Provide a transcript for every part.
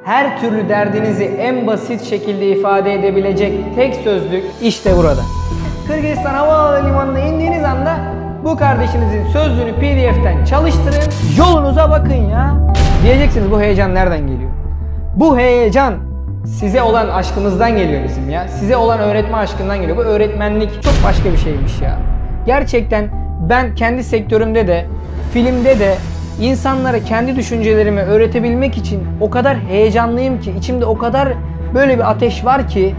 her türlü derdinizi en basit şekilde ifade edebilecek tek sözlük işte burada. Kırgızistan Havalimanı'na indiğiniz anda bu kardeşinizin sözlüğünü PDF'ten çalıştırın, yolunuza bakın ya. Diyeceksiniz bu heyecan nereden geliyor? Bu heyecan size olan aşkımızdan geliyor bizim ya. Size olan öğretme aşkından geliyor. Bu öğretmenlik çok başka bir şeymiş ya. Gerçekten ben kendi sektörümde de, filmde de insanlara kendi düşüncelerimi öğretebilmek için o kadar heyecanlıyım ki, içimde o kadar böyle bir ateş var ki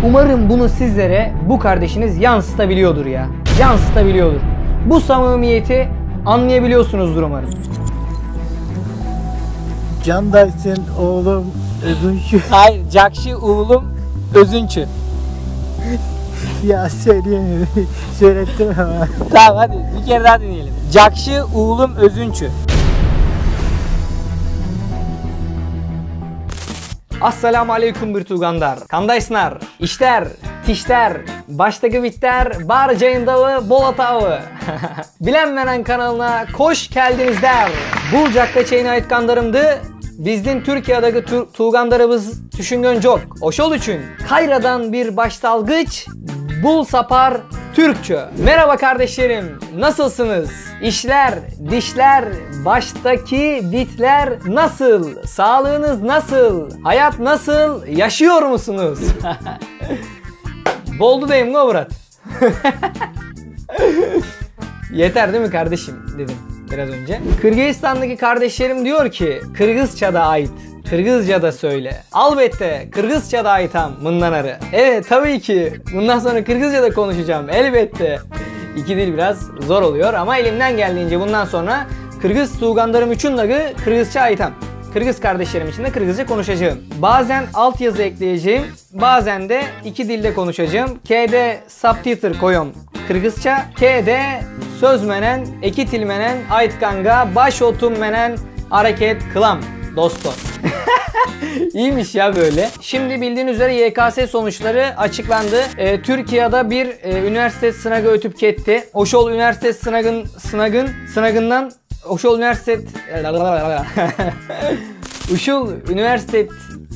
umarım bunu sizlere bu kardeşiniz yansıtabiliyordur ya. Yansıtabiliyordur. Bu samimiyeti anlayabiliyorsunuzdur umarım. Can dersin oğlum Özünçü. Hayır, Cakşı oğlum Özünçü. Ya söyleyeyim, söylettim ama. Tamam hadi bir kere daha dinleyelim. Cakşı oğlum Özünçü. Assalamu alaikum bir Tugandar. Kandaysınlar, işler, tişler, baştaki bitler, barcayın dağı, bol atağı. Bilenmenen kanalına hoş geldiniz der. Bu Cakka çeyine ait kandarımdı. Bizden Türkiye'deki Tugandarımız düşüngön çok. Oşol için Kayra'dan bir baştalgıç, bul sapar Türkçe. Merhaba kardeşlerim, nasılsınız? İşler, dişler, baştaki bitler nasıl? Sağlığınız nasıl? Hayat nasıl? Yaşıyor musunuz? Boldu deyim ne Murat? Yeter değil mi kardeşim dedim biraz önce. Kırgızistan'daki kardeşlerim diyor ki Kırgızça'da ait. Kırgızca'da söyle. Elbette Kırgızca'da aitam mındanarı. Evet tabii ki. Bundan sonra Kırgızca'da konuşacağım. Elbette. İki dil biraz zor oluyor ama elimden geldiğince bundan sonra Kırgız Tuğgandarım üçün dağı Kırgızça aitam. Kırgız kardeşlerim için de Kırgızca konuşacağım. Bazen altyazı ekleyeceğim. Bazen de iki dilde konuşacağım. K'de subtitle koyuyorum Kırgızça. K'de söz menen, eki til menen, aytkanga, baş otum menen, hareket kılam. Dostum. İyiymiş ya böyle. Şimdi bildiğiniz üzere YKS sonuçları açıklandı. Türkiye'de bir üniversite sınavı ötüp gitti. Oşol üniversite sınavından Oşol üniversite Uşul üniversite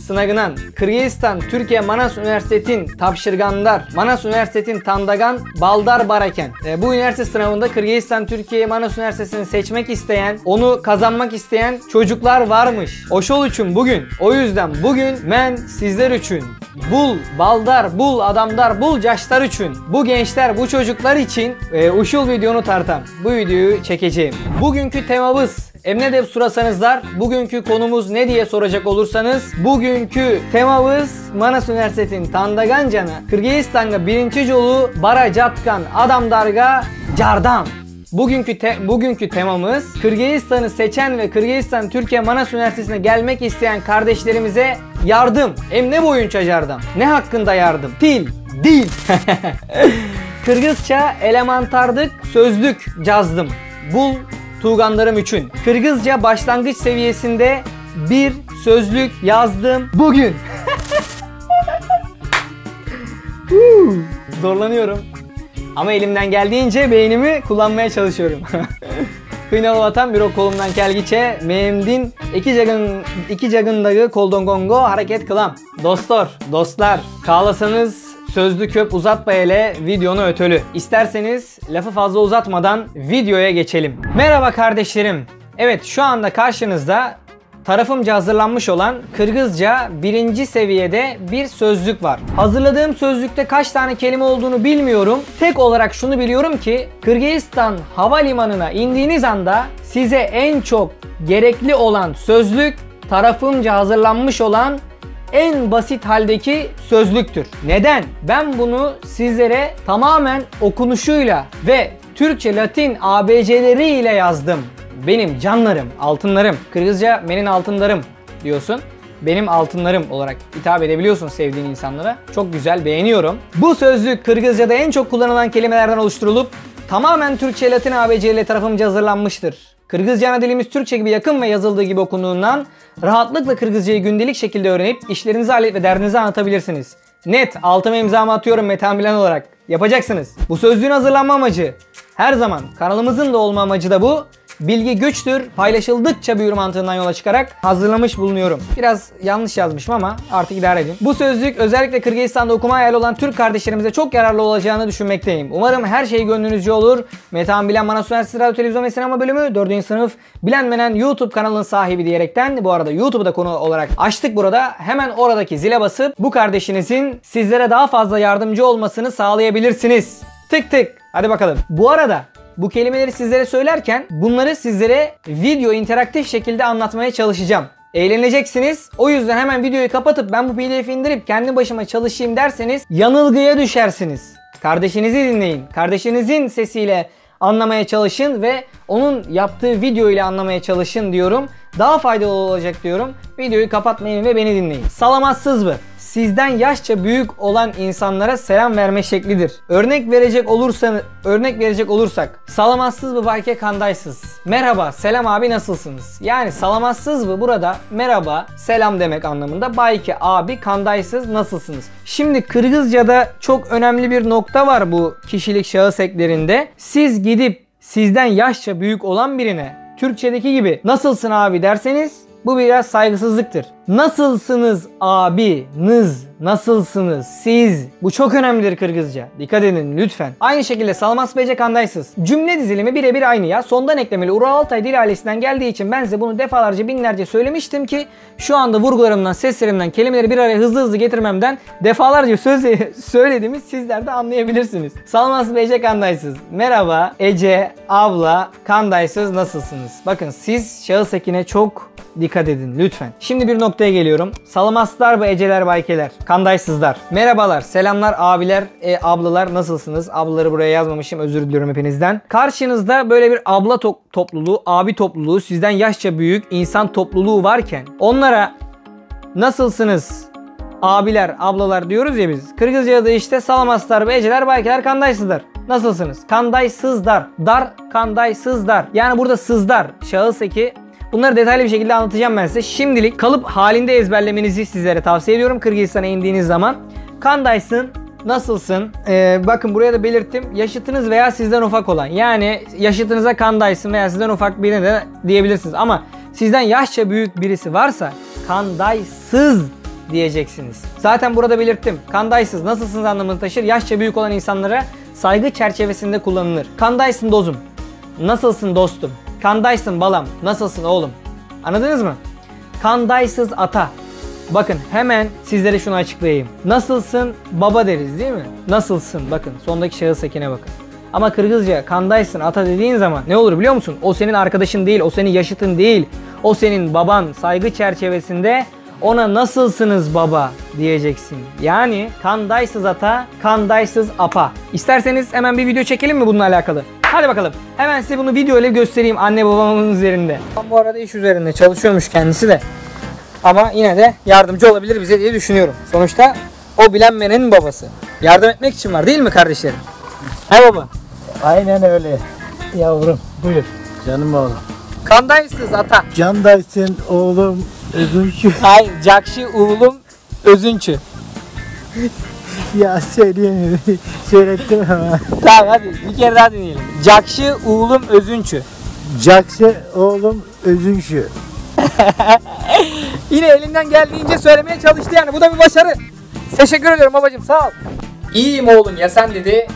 sınavından Kırgızistan Türkiye Manas Üniversitetin tapşırganlar Manas Üniversitetin tandagan baldar baraken bu üniversite sınavında Kırgızistan Türkiye Manas Üniversitesi'ni seçmek isteyen, onu kazanmak isteyen çocuklar varmış. Oşol için bugün, o yüzden bugün ben sizler için bul baldar, bul adamlar, bul yaşlar için, bu gençler, bu çocuklar için uşul videonu tartam. Bu videoyu çekeceğim. Bugünkü temamız emne de sorasanızlar, bugünkü konumuz ne diye soracak olursanız, bugünkü temamız Manas Üniversitesi'nin Tandagancan'a Kırgızistan'da birinci yolu bara catkan adamdarga cardam. Bugünkü temamız Kırgızistan'ı seçen ve Kırgızistan Türkiye Manas Üniversitesi'ne gelmek isteyen kardeşlerimize yardım. Ne boyunca yardım? Ne hakkında yardım? Dil. Kırgızça elementardık sözlük yazdım. Bul Tuğgandarım için. Kırgızca başlangıç seviyesinde bir sözlük yazdım bugün. Zorlanıyorum. Ama elimden geldiğince beynimi kullanmaya çalışıyorum. Kıynalı vatan bir o kolumdan kelgiçe memdin iki cagındağı koldon gongo hareket kılam. Dostlar kağlasanız sözlü köp uzatma hele videonu ötölü. İsterseniz lafı fazla uzatmadan videoya geçelim. Merhaba kardeşlerim. Evet şu anda karşınızda tarafımca hazırlanmış olan Kırgızca birinci seviyede bir sözlük var. Hazırladığım sözlükte kaç tane kelime olduğunu bilmiyorum. Tek olarak şunu biliyorum ki Kırgızistan Havalimanı'na indiğiniz anda size en çok gerekli olan sözlük tarafımca hazırlanmış olan en basit haldeki sözlüktür. Neden? Ben bunu sizlere tamamen okunuşuyla ve Türkçe, Latin ABC'leriyle yazdım. Benim canlarım, altınlarım. Kırgızca benim altınlarım diyorsun. Benim altınlarım olarak hitap edebiliyorsun sevdiğin insanlara. Çok güzel, beğeniyorum. Bu sözlük Kırgızca'da en çok kullanılan kelimelerden oluşturulup tamamen Türkçe, Latin ABC'li tarafımca hazırlanmıştır. Kırgızca ana dilimiz Türkçe gibi yakın ve yazıldığı gibi okunduğundan rahatlıkla Kırgızcayı gündelik şekilde öğrenip işlerinizi hallet ve derdinizi anlatabilirsiniz. Net, altıma imzamı atıyorum Metehan Bilen olarak. Yapacaksınız. Bu sözlüğün hazırlanma amacı her zaman kanalımızın da olma amacı da bu. bilgi güçtür, paylaşıldıkça büyür mantığından yola çıkarak hazırlamış bulunuyorum. Biraz yanlış yazmışım ama artık idare edin. Bu sözlük özellikle Kırgızistan'da okuma hayali olan Türk kardeşlerimize çok yararlı olacağını düşünmekteyim. Umarım her şey gönlünüzce olur. Metehan Bilen Manas Üniversitesi Radyo Televizyon ve Sinema Bölümü 4. sınıf Bilenmenen YouTube kanalının sahibi diyerekten, bu arada YouTube'u da konu olarak açtık burada. Hemen oradaki zile basıp bu kardeşinizin sizlere daha fazla yardımcı olmasını sağlayabilirsiniz. Tık tık. Hadi bakalım. Bu arada bu kelimeleri sizlere söylerken bunları sizlere video interaktif şekilde anlatmaya çalışacağım. Eğleneceksiniz. O yüzden hemen videoyu kapatıp ben bu PDF'i indirip kendi başıma çalışayım derseniz yanılgıya düşersiniz. Kardeşinizi dinleyin. Kardeşinizin sesiyle anlamaya çalışın ve onun yaptığı video ile anlamaya çalışın diyorum. Daha faydalı olacak diyorum. Videoyu kapatmayın ve beni dinleyin. Salamazsız mı? Sizden yaşça büyük olan insanlara selam verme şeklidir. Örnek verecek olursak salamazsız mı bayke kandaysız. Merhaba, selam abi nasılsınız? Yani salamazsız mı burada merhaba, selam demek anlamında. Bayke abi kandaysız nasılsınız? Şimdi Kırgızca'da çok önemli bir nokta var bu kişilik şahıs eklerinde. Siz gidip sizden yaşça büyük olan birine Türkçedeki gibi nasılsın abi derseniz bu biraz saygısızlıktır. Nasılsınız abiniz, nasılsınız siz? Bu çok önemlidir Kırgızca. Dikkat edin lütfen. Aynı şekilde salmas bece kandaysız. Cümle dizilimi birebir aynı ya. Sondan eklemeli Ural Altay dil ailesinden geldiği için ben size bunu defalarca binlerce söylemiştim ki şu anda vurgularımdan, seslerimden, kelimeleri bir araya hızlı hızlı getirmemden defalarca söylediğimiz sizler de anlayabilirsiniz. Salmas bece kandaysız. Merhaba Ece, abla, kandaysız nasılsınız? Bakın siz şahıs ekine çok dikkat edin lütfen. Şimdi bir noktaya geliyorum. Salamaslar ve eceler baykeler. Kandaysızlar. Merhabalar, selamlar abiler, ablalar nasılsınız? Ablaları buraya yazmamışım, özür diliyorum hepinizden. Karşınızda böyle bir abla topluluğu, abi topluluğu, sizden yaşça büyük insan topluluğu varken onlara nasılsınız? Abiler, ablalar diyoruz ya biz. Kırgızca'da işte salamaslar ve eceler baykeler kandaysızlar. Nasılsınız? Kandaysızlar. Dar, kandaysızlar. Yani burada sızlar. Şahıs eki. Bunları detaylı bir şekilde anlatacağım ben size. Şimdilik kalıp halinde ezberlemenizi sizlere tavsiye ediyorum Kırgızistan'a indiğiniz zaman. Kandaysın, nasılsın? Bakın buraya da belirttim. Yaşıtınız veya sizden ufak olan. Yani yaşıtınıza kandaysın veya sizden ufak birine de diyebilirsiniz. Ama sizden yaşça büyük birisi varsa kandaysız diyeceksiniz. Zaten burada belirttim. Kandaysız, nasılsınız anlamını taşır. Yaşça büyük olan insanlara saygı çerçevesinde kullanılır. Kandaysın dozum. Nasılsın dostum? Kandaysın balam. Nasılsın oğlum? Anladınız mı? Kandaysız ata. Bakın hemen sizlere şunu açıklayayım. Nasılsın baba deriz değil mi? Nasılsın? Bakın sondaki şahıs ekine bakın. Ama Kırgızca kandaysın ata dediğin zaman ne olur biliyor musun? O senin arkadaşın değil, o senin yaşıtın değil. O senin baban. Saygı çerçevesinde ona nasılsınız baba diyeceksin. Yani kandaysız ata, kandaysız apa. İsterseniz hemen bir video çekelim mi bununla alakalı? Hadi bakalım. Hemen size bunu video ile göstereyim anne babamın üzerinde. Bu arada iş üzerinde çalışıyormuş kendisi de. Ama yine de yardımcı olabilir bize diye düşünüyorum. Sonuçta o bilenmenin babası. Yardım etmek için var değil mi kardeşlerim? He baba? Aynen öyle. Yavrum buyur. Canım oğlum. Kandaysız ata. Candaysın oğlum özünçü. Hayır, Cakşı oğlum özünçü. Ya söylettim ama. Tamam hadi bir kere daha deneyelim. Cakşı oğlum özünçü. Cakşı oğlum özünçü. Yine elinden geldiğince söylemeye çalıştı yani. Bu da bir başarı. Teşekkür ediyorum babacığım, sağ ol. İyiyim oğlum ya sen dedi.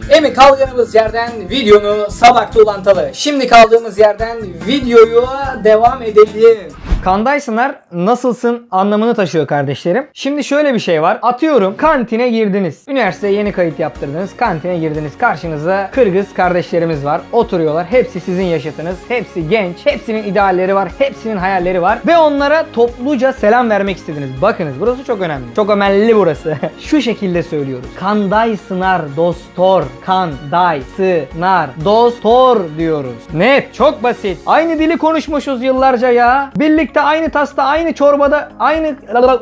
Emi kaldığımız yerden videonu sabakta ulantalı. Şimdi kaldığımız yerden videoyu devam edelim. Kandaysınlar nasılsın anlamını taşıyor kardeşlerim. Şimdi şöyle bir şey var. Atıyorum kantine girdiniz. Üniversiteye yeni kayıt yaptırdınız. Kantine girdiniz. Karşınızda Kırgız kardeşlerimiz var. Oturuyorlar. Hepsi sizin yaşıtınız. Hepsi genç. Hepsinin idealleri var. Hepsinin hayalleri var. Ve onlara topluca selam vermek istediniz. Bakınız burası çok önemli. Çok önemli burası. Şu şekilde söylüyoruz. Kandaysınar dostor. Kandaysınar dostor diyoruz. Net. Çok basit. Aynı dili konuşmuşuz yıllarca ya. Birlikte birlikte aynı tasta, aynı çorbada,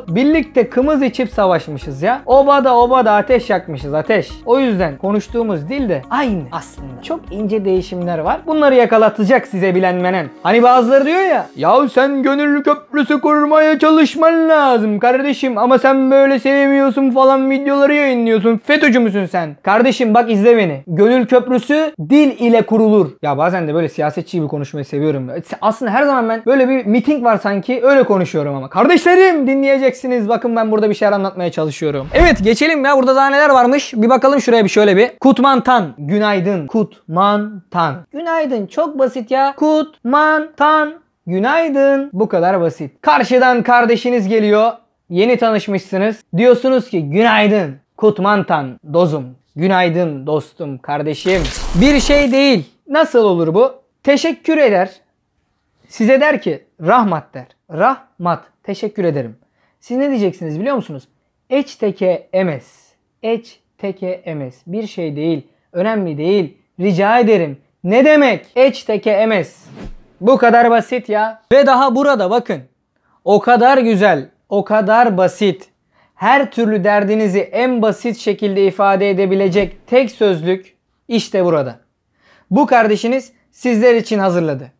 birlikte kımız içip savaşmışız ya. Obada ateş yakmışız, ateş. O yüzden konuştuğumuz dil de aynı aslında. Çok ince değişimler var. Bunları yakalatacak size bilenmenen. Hani bazıları diyor ya, yahu sen gönüllü köprüsü kurmaya çalışman lazım kardeşim ama sen böyle sevmiyorsun falan videoları yayınlıyorsun. FETÖ'cü müsün sen? Kardeşim bak izle beni. Gönül köprüsü dil ile kurulur. Ya bazen de böyle siyasetçi gibi konuşmayı seviyorum. Aslında her zaman ben böyle bir miting var sanki öyle konuşuyorum ama. Kardeşlerim dinleyeceksiniz. Bakın ben burada bir şeyler anlatmaya çalışıyorum. Evet geçelim ya. Burada daha neler varmış? Bir bakalım şuraya bir şöyle bir. Kutmantan. Günaydın. Kutmantan. Günaydın. Çok basit ya. Kutmantan. Günaydın. Bu kadar basit. Karşıdan kardeşiniz geliyor. Yeni tanışmışsınız. Diyorsunuz ki günaydın. Kutmantan dozum. Günaydın dostum, kardeşim. Bir şey değil. Nasıl olur bu? Teşekkür eder. Size der ki rahmat der. Rahmat. Teşekkür ederim. Siz ne diyeceksiniz biliyor musunuz? Eçteke emez. Eçteke emez. Bir şey değil. Önemli değil. Rica ederim. Ne demek? Eçteke emez. Bu kadar basit ya. Ve daha burada bakın. O kadar güzel. O kadar basit. Her türlü derdinizi en basit şekilde ifade edebilecek tek sözlük işte burada. Bu kardeşiniz sizler için hazırladı.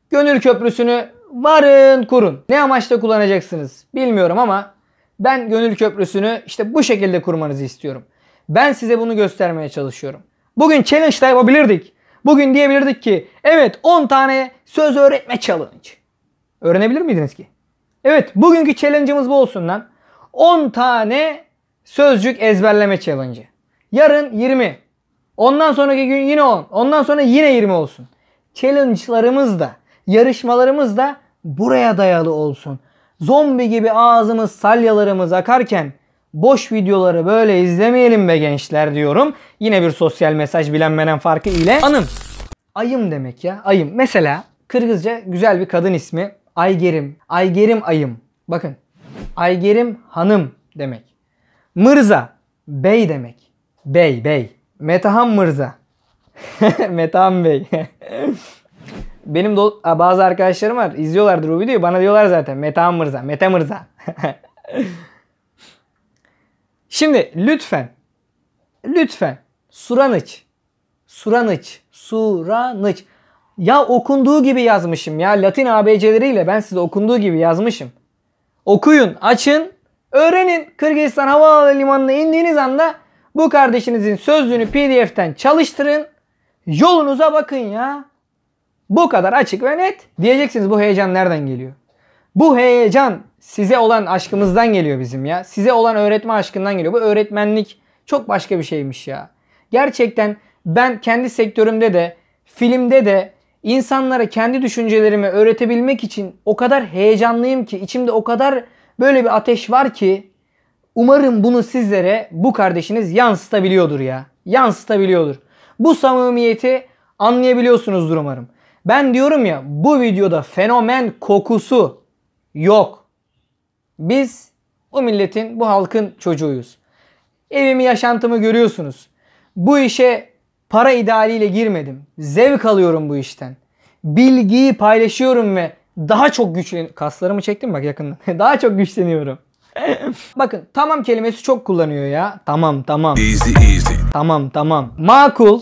Gönül köprüsünü varın kurun. Ne amaçla kullanacaksınız bilmiyorum ama ben gönül köprüsünü işte bu şekilde kurmanızı istiyorum. Ben size bunu göstermeye çalışıyorum. Bugün challenge da yapabilirdik. Bugün diyebilirdik ki evet 10 tane söz öğretme challenge. Öğrenebilir miydiniz ki? Evet bugünkü challenge'ımız bu olsun lan. 10 tane sözcük ezberleme challenge'ı. Yarın 20. Ondan sonraki gün yine 10. Ondan sonra yine 20 olsun. Challenge'larımız da, yarışmalarımız da buraya dayalı olsun. Zombi gibi ağzımız, salyalarımız akarken boş videoları böyle izlemeyelim be gençler diyorum. Yine bir sosyal mesaj bilinmeyen farkı ile. Anım. Ayım demek ya. Ayım. Mesela Kırgızca güzel bir kadın ismi. Aygerim. Aygerim ayım. Bakın. Aygerim hanım demek. Mırza. Bey demek. Bey, bey. Metehan Mırza. Metehan Bey. Benim bazı arkadaşlarım var. İzliyorlardır bu videoyu. Bana diyorlar zaten. Metehan Mırza. Mete Mırza. Şimdi lütfen. Lütfen. Suranıç. Suranıç. Suranıç. Ya okunduğu gibi yazmışım ya. Latin ABC'leriyle ben size okunduğu gibi yazmışım. Okuyun, açın, öğrenin. Kırgızistan Havalimanı'na indiğiniz anda bu kardeşinizin sözlüğünü PDF'ten çalıştırın. Yolunuza bakın ya. Bu kadar açık ve net. Diyeceksiniz bu heyecan nereden geliyor? Bu heyecan size olan aşkımızdan geliyor bizim ya. Size olan öğretme aşkından geliyor. Bu öğretmenlik çok başka bir şeymiş ya. Gerçekten ben kendi sektörümde de, filmde de insanlara kendi düşüncelerimi öğretebilmek için o kadar heyecanlıyım ki, içimde o kadar böyle bir ateş var ki umarım bunu sizlere bu kardeşiniz yansıtabiliyordur ya. Yansıtabiliyordur. Bu samimiyeti anlayabiliyorsunuzdur umarım. Ben diyorum ya bu videoda fenomen kokusu yok. Biz bu milletin, bu halkın çocuğuyuz. Evimi, yaşantımı görüyorsunuz. Bu işe para idealiyle girmedim. Zevk alıyorum bu işten. Bilgiyi paylaşıyorum ve daha çok güçleniyorum. Kaslarımı çektim bak yakından. Daha çok güçleniyorum. Bakın tamam kelimesi çok kullanıyor ya. Tamam. Easy. Tamam. Makul,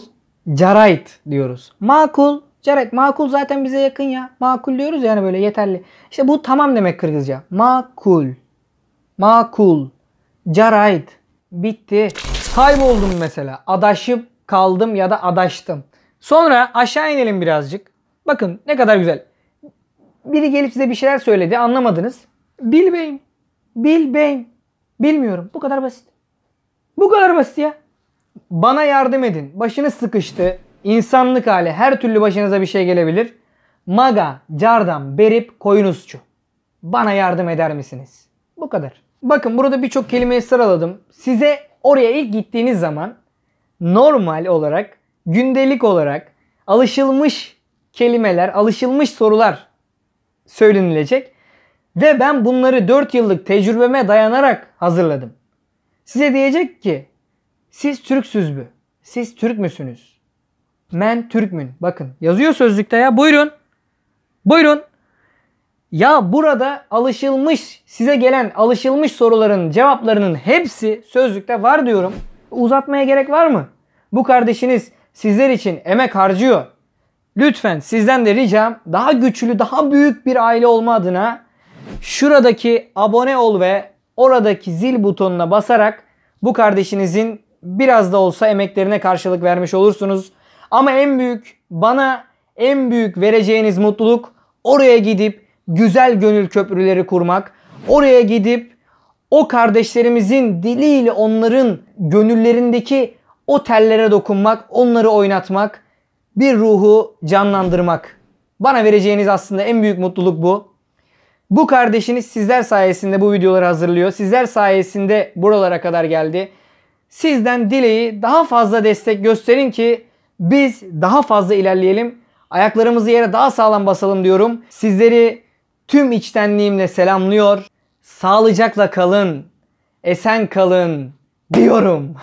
carayt diyoruz. Makul, carayt. Makul zaten bize yakın ya. Makul diyoruz yani böyle yeterli. İşte bu tamam demek Kırgızca. Makul, carayt. Bitti. Kayboldum mesela. Adaşıp kaldım ya da adaştım. Sonra aşağı inelim birazcık. Bakın ne kadar güzel. Biri gelip size bir şeyler söyledi, anlamadınız. Bilbeyim. Bilmiyorum. Bu kadar basit. Bu kadar basit ya. Bana yardım edin. Başınız sıkıştı. İnsanlık hali. Her türlü başınıza bir şey gelebilir. Maga, cardam, berip, koyunuzçu. Bana yardım eder misiniz? Bu kadar. Bakın burada birçok kelimeyi sıraladım. Size oraya ilk gittiğiniz zaman normal olarak, gündelik olarak alışılmış kelimeler, alışılmış sorular söylenilecek. Ve ben bunları 4 yıllık tecrübeme dayanarak hazırladım. Size diyecek ki siz Türksüz mü? Siz Türk müsünüz? Men Türkmün. Bakın yazıyor sözlükte ya. Buyurun. Ya burada alışılmış, size gelen alışılmış soruların cevaplarının hepsi sözlükte var diyorum. Uzatmaya gerek var mı? Bu kardeşiniz sizler için emek harcıyor. Lütfen sizden de ricam daha güçlü, daha büyük bir aile olma adına şuradaki abone ol ve oradaki zil butonuna basarak bu kardeşinizin biraz da olsa emeklerine karşılık vermiş olursunuz. Ama bana en büyük vereceğiniz mutluluk oraya gidip güzel gönül köprüleri kurmak, oraya gidip o kardeşlerimizin diliyle onların gönüllerindeki o tellere dokunmak, onları oynatmak, bir ruhu canlandırmak. Bana vereceğiniz aslında en büyük mutluluk bu. Bu kardeşiniz sizler sayesinde bu videoları hazırlıyor. Sizler sayesinde buralara kadar geldi. Sizden dileği daha fazla destek gösterin ki biz daha fazla ilerleyelim. Ayaklarımızı yere daha sağlam basalım diyorum. Sizleri tüm içtenliğimle selamlıyor. Sağlıcakla kalın, esen kalın diyorum.